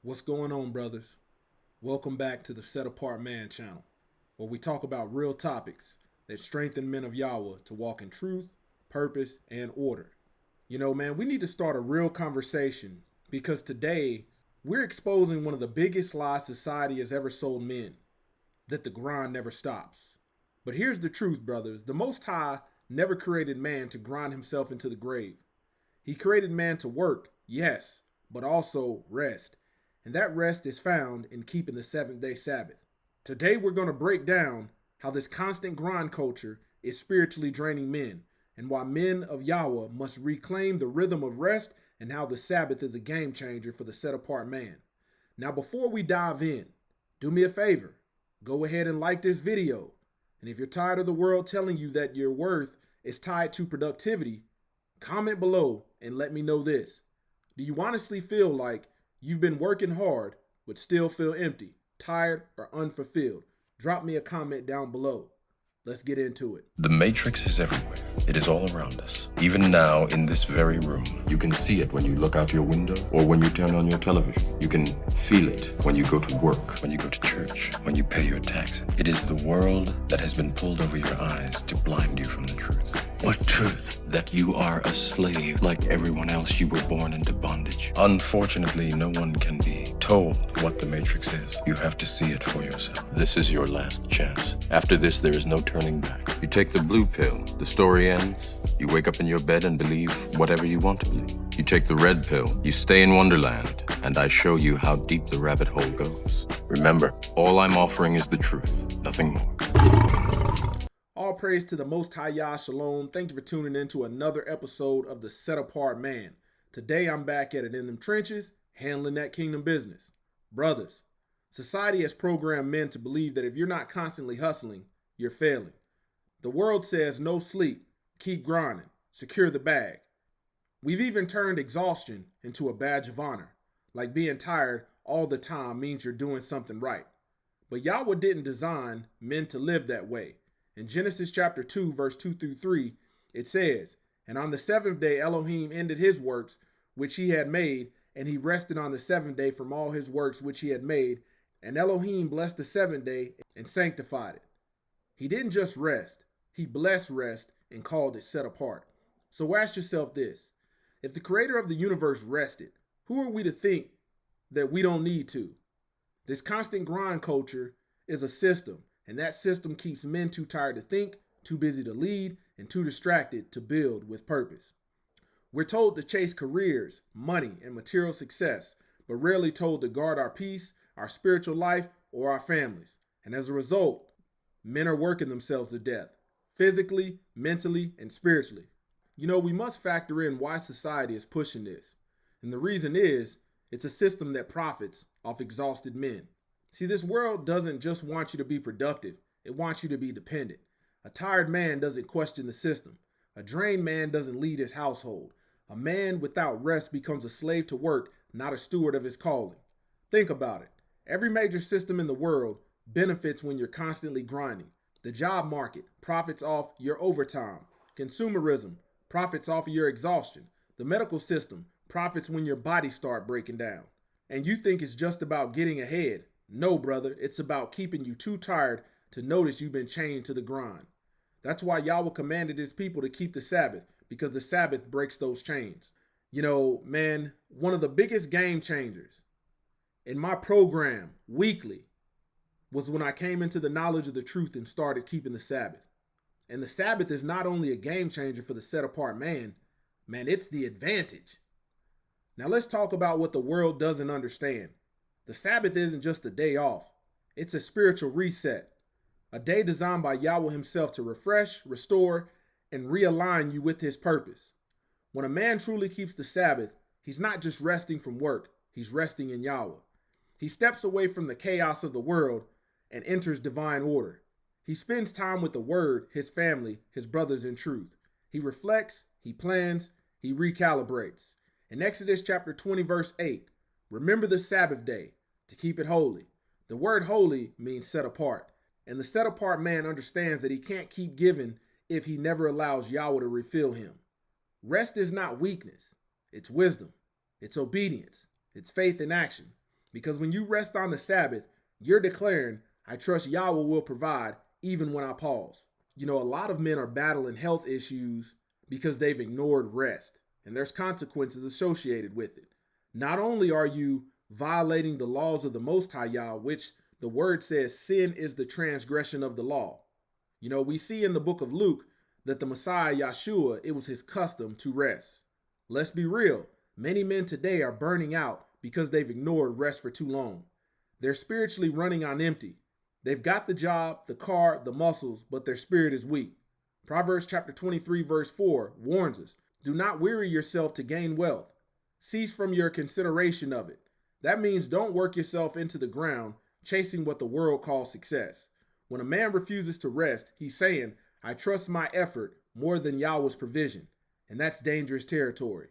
What's going on, brothers? Welcome back to the Set Apart Man channel, where we talk about real topics that strengthen men of Yahweh to walk in truth, purpose, and order. You know, man, we need to start a real conversation because today we're exposing one of the biggest lies society has ever sold men, that the grind never stops. But here's the truth, brothers. The Most High never created man to grind himself into the grave. He created man to work, yes, but also rest. And that rest is found in keeping the seventh-day Sabbath. Today we're going to break down how this constant grind culture is spiritually draining men, and why men of Yahweh must reclaim the rhythm of rest, and how the Sabbath is a game changer for the set-apart man. Now before we dive in, do me a favor. Go ahead and like this video. And if you're tired of the world telling you that your worth is tied to productivity, comment below and let me know this. Do you honestly feel like you've been working hard, but still feel empty, tired, or unfulfilled? Drop me a comment down below. Let's get into it. The Matrix is everywhere. It is all around us. Even now, in this very room. You can see it when you look out your window or when you turn on your television. You can feel it when you go to work, when you go to church, when you pay your taxes. It is the world that has been pulled over your eyes to blind you from the truth. What truth? That you are a slave like everyone else. You were born into bondage. Unfortunately, no one can be told what the Matrix is. You have to see it for yourself. This is your last chance. After this, there is no turning back. You take the blue pill, the story ends. You wake up in your bed and believe whatever you want to believe. You take the red pill, you stay in Wonderland, and I show you how deep the rabbit hole goes. Remember, all I'm offering is the truth, nothing more. All praise to the Most High Yah Shalom. Thank you for tuning in to another episode of the Set Apart Man. Today I'm back at it in them trenches, handling that kingdom business. Brothers, society has programmed men to believe that if you're not constantly hustling, you're failing. The world says no sleep, keep grinding, secure the bag. We've even turned exhaustion into a badge of honor, like being tired all the time means you're doing something right. But Yahweh didn't design men to live that way. In Genesis chapter 2, verse 2 through 3, it says, "And on the seventh day Elohim ended his works which he had made, and he rested on the seventh day from all his works which he had made. And Elohim blessed the seventh day and sanctified it." He didn't just rest, he blessed rest and called it set apart. So ask yourself this: if the creator of the universe rested, who are we to think that we don't need to? This constant grind culture is a system, and that system keeps men too tired to think, too busy to lead, and too distracted to build with purpose. We're told to chase careers, money, and material success, but rarely told to guard our peace, our spiritual life, or our families. And as a result, men are working themselves to death, physically, mentally, and spiritually. You know, we must factor in why society is pushing this. And the reason is, it's a system that profits off exhausted men. See, this world doesn't just want you to be productive, it wants you to be dependent. A tired man doesn't question the system. A drained man doesn't lead his household. A man without rest becomes a slave to work, not a steward of his calling. Think about it. Every major system in the world benefits when you're constantly grinding. The job market profits off your overtime. Consumerism profits off of your exhaustion. The medical system profits when your body starts breaking down. And you think it's just about getting ahead. No, brother, it's about keeping you too tired to notice you've been chained to the grind. That's why Yahweh commanded his people to keep the Sabbath, because the Sabbath breaks those chains. You know, man, one of the biggest game changers in my program weekly was when I came into the knowledge of the truth and started keeping the Sabbath. And the Sabbath is not only a game changer for the set-apart man, it's the advantage. Now let's talk about what the world doesn't understand. The Sabbath isn't just a day off. It's a spiritual reset. A day designed by Yahweh himself to refresh, restore, and realign you with his purpose. When a man truly keeps the Sabbath, he's not just resting from work, he's resting in Yahweh. He steps away from the chaos of the world and enters divine order. He spends time with the Word, his family, his brothers in truth. He reflects, he plans, he recalibrates. In Exodus chapter 20, verse 8, "Remember the Sabbath day to keep it holy." The word holy means set apart. And the set apart man understands that he can't keep giving if he never allows Yahweh to refill him. Rest is not weakness. It's wisdom. It's obedience. It's faith in action. Because when you rest on the Sabbath, you're declaring, I trust Yahweh will provide even when I pause. A lot of men are battling health issues because they've ignored rest, and there's consequences associated with it. Not only are you violating the laws of the Most High Yah, which the word says sin is the transgression of the law. We see in the book of Luke that the Messiah Yahshua, it was his custom to rest. Let's be real. Many men today are burning out because they've ignored rest for too long. They're spiritually running on empty. They've got the job, the car, the muscles, but their spirit is weak. Proverbs chapter 23 verse 4 warns us, do not weary yourself to gain wealth. Cease from your consideration of it. That means don't work yourself into the ground chasing what the world calls success. When a man refuses to rest, he's saying, I trust my effort more than Yahweh's provision. And that's dangerous territory.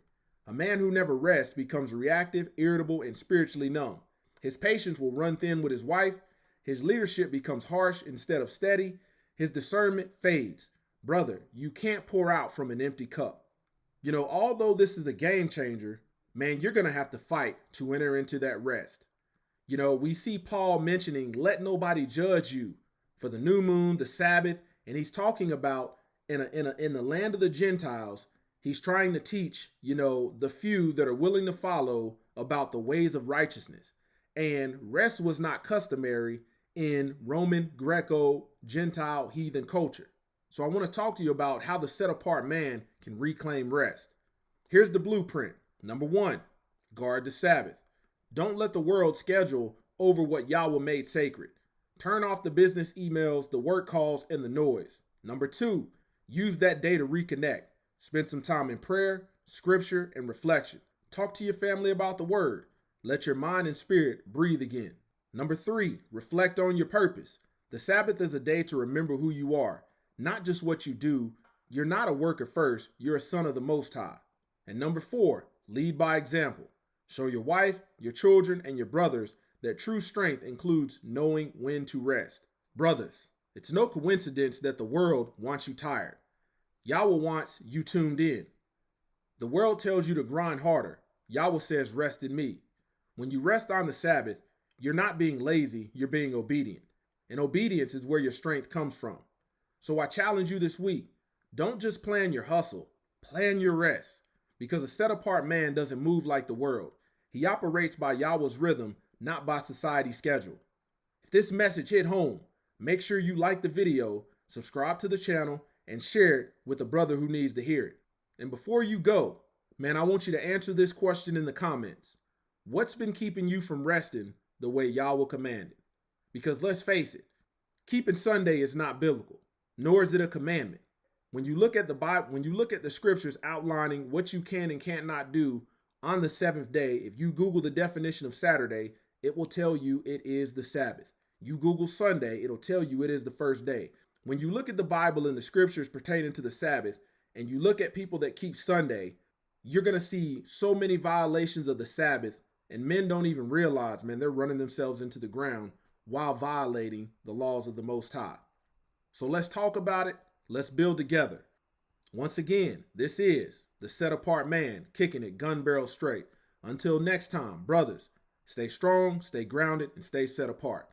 A man who never rests becomes reactive, irritable, and spiritually numb. His patience will run thin with his wife. His leadership becomes harsh instead of steady. His discernment fades. Brother, you can't pour out from an empty cup. Although this is a game changer, man, you're going to have to fight to enter into that rest. We see Paul mentioning, let nobody judge you for the new moon, the Sabbath, and he's talking about in the land of the Gentiles, he's trying to teach, the few that are willing to follow about the ways of righteousness. And rest was not customary in Roman, Greco, Gentile, heathen culture. So I want to talk to you about how the set-apart man can reclaim rest. Here's the blueprint. Number 1, guard the Sabbath. Don't let the world schedule over what Yahweh made sacred. Turn off the business emails, the work calls, and the noise. Number 2, use that day to reconnect. Spend some time in prayer, scripture, and reflection. Talk to your family about the word. Let your mind and spirit breathe again. Number 3, reflect on your purpose. The Sabbath is a day to remember who you are, not just what you do. You're not a worker first, you're a son of the Most High. And number 4, lead by example. Show your wife, your children, and your brothers that true strength includes knowing when to rest. Brothers, it's no coincidence that the world wants you tired. Yahweh wants you tuned in. The world tells you to grind harder. Yahweh says, rest in me. When you rest on the Sabbath, you're not being lazy, you're being obedient. And obedience is where your strength comes from. So I challenge you this week, don't just plan your hustle, plan your rest. Because a set-apart man doesn't move like the world. He operates by Yahweh's rhythm, not by society's schedule. If this message hit home, make sure you like the video, subscribe to the channel, and share it with a brother who needs to hear it. And before you go, man, I want you to answer this question in the comments. What's been keeping you from resting the way Yahweh commanded? Because let's face it, keeping Sunday is not biblical, nor is it a commandment. When you look at the Bible, when you look at the scriptures outlining what you can and can't not do on the seventh day, if you Google the definition of Saturday, it will tell you it is the Sabbath. You Google Sunday, it'll tell you it is the first day. When you look at the Bible and the scriptures pertaining to the Sabbath, and you look at people that keep Sunday, you're going to see so many violations of the Sabbath, and men don't even realize, man, they're running themselves into the ground while violating the laws of the Most High. So let's talk about it. Let's build together. Once again, this is the Set-Apart Man, kicking it gun barrel straight. Until next time, brothers, stay strong, stay grounded, and stay set apart.